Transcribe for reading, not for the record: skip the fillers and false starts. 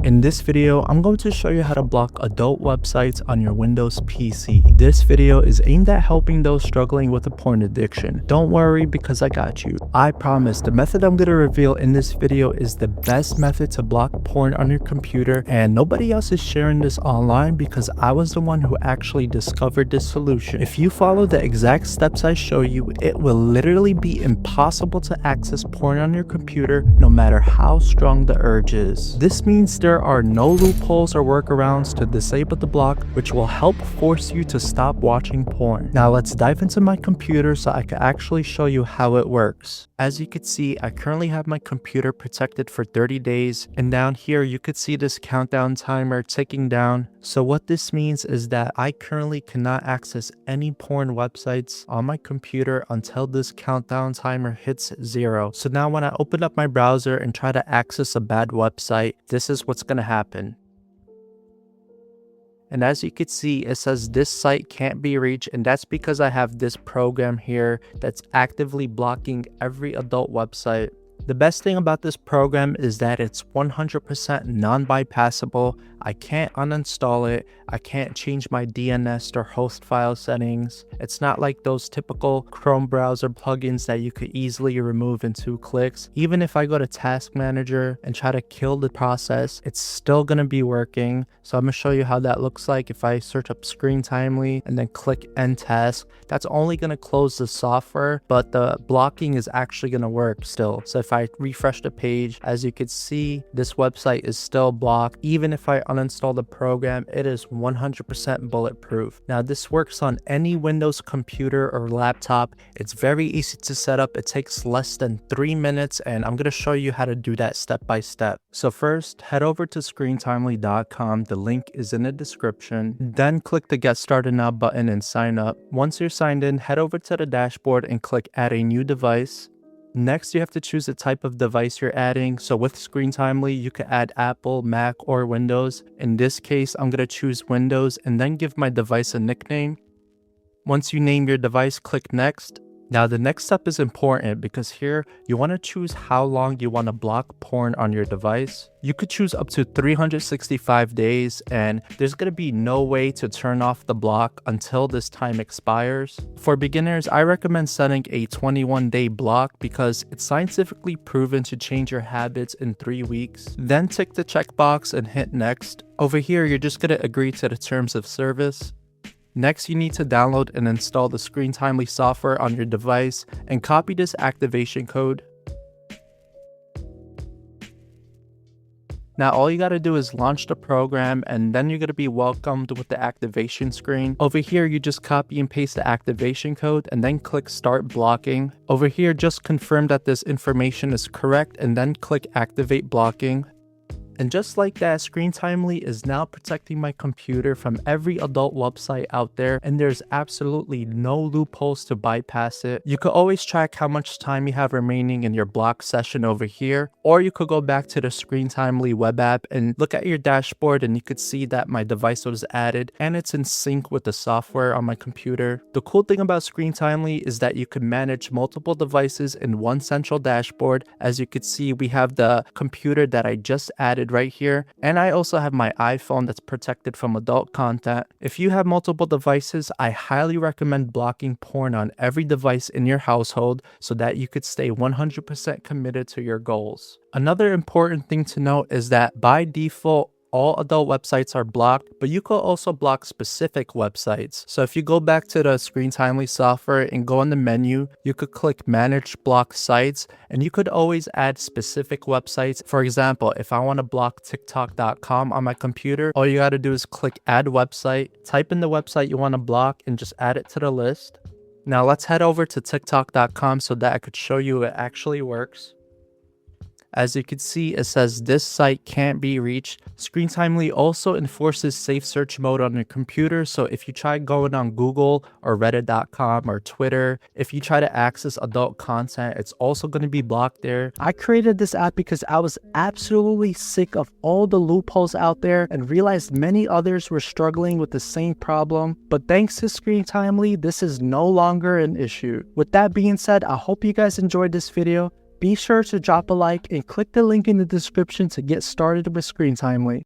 In this video, I'm going to show you how to block adult websites on your Windows PC. This video is aimed at helping those struggling with a porn addiction. Don't worry because I got you. I promise the method I'm going to reveal in this video is the best method to block porn on your computer, and nobody else is sharing this online because I was the one who actually discovered this solution. If you follow the exact steps I show you, it will literally be impossible to access porn on your computer no matter how strong the urge is. This means there are no loopholes or workarounds to disable the block, which will help force you to stop watching porn. Now let's dive into my computer so I can actually show you how it works. As you can see, I currently have my computer protected for 30 days, and down here you could see this countdown timer ticking down. So what this means is that I currently cannot access any porn websites on my computer until this countdown timer hits 0. So now when I open up my browser and try to access a bad website, this is what's going to happen. And as you can see, it says this site can't be reached, and that's because I have this program here that's actively blocking every adult website. The best thing about this program is that it's 100% non-bypassable. I can't uninstall it. I can't change my DNS or host file settings. It's not like those typical Chrome browser plugins that you could easily remove in 2 clicks. Even if I go to Task Manager and try to kill the process, it's still going to be working. So I'm going to show you how that looks like. If I search up Screen Timely and then click End Task, that's only going to close the software, but the blocking is actually going to work still. So if I refresh the page, as you can see, this website is still blocked. Even if I uninstall the program, it is 100% bulletproof. Now this works on any Windows computer or laptop. It's very easy to set up. It takes less than 3 minutes, and I'm going to show you how to do that step by step. So first, head over to screentimely.com. The link is in the description. Then click the Get Started Now button and sign up. Once you're signed in, head over to the dashboard and click Add a New Device. Next, you have to choose the type of device you're adding. So with Screen Timely, you can add Apple, Mac, or Windows. In this case, I'm going to choose Windows and then give my device a nickname. Once you name your device, click Next. Now the next step is important because here you want to choose how long you want to block porn on your device. You could choose up to 365 days, and there's going to be no way to turn off the block until this time expires. For beginners, I recommend setting a 21-day block because it's scientifically proven to change your habits in 3 weeks. Then tick the checkbox and hit Next. Over here, you're just going to agree to the terms of service. Next, you need to download and install the Screen Timely software on your device and copy this activation code. Now all you got to do is launch the program, and then you're going to be welcomed with the activation screen. Over here, you just copy and paste the activation code and then click Start Blocking. Over here, just confirm that this information is correct and then click Activate Blocking. And just like that, Screen Timely is now protecting my computer from every adult website out there, and there's absolutely no loopholes to bypass it. You could always track how much time you have remaining in your block session over here, or you could go back to the Screen Timely web app and look at your dashboard, and you could see that my device was added and it's in sync with the software on my computer. The cool thing about Screen Timely is that you can manage multiple devices in one central dashboard. As you could see, we have the computer that I just added right here, and I also have my iPhone that's protected from adult content. If you have multiple devices, I highly recommend blocking porn on every device in your household so that you could stay 100% committed to your goals. Another important thing to note is that by default, all adult websites are blocked, but you could also block specific websites. So if you go back to the Screen Timely software and go in the menu, you could click Manage Block Sites, and you could always add specific websites. For example, if I want to block TikTok.com on my computer, all you got to do is click Add Website, type in the website you want to block, and just add it to the list. Now let's head over to TikTok.com so that I could show you it actually works. As you can see, it says this site can't be reached. Screen Timely also enforces safe search mode on your computer, so if you try going on Google or Reddit.com or Twitter, if you try to access adult content, it's also going to be blocked there. I created this app because I was absolutely sick of all the loopholes out there and realized many others were struggling with the same problem. But thanks to Screen Timely, this is no longer an issue. With that being said, I hope you guys enjoyed this video. Be sure to drop a like and click the link in the description to get started with Screen Timely.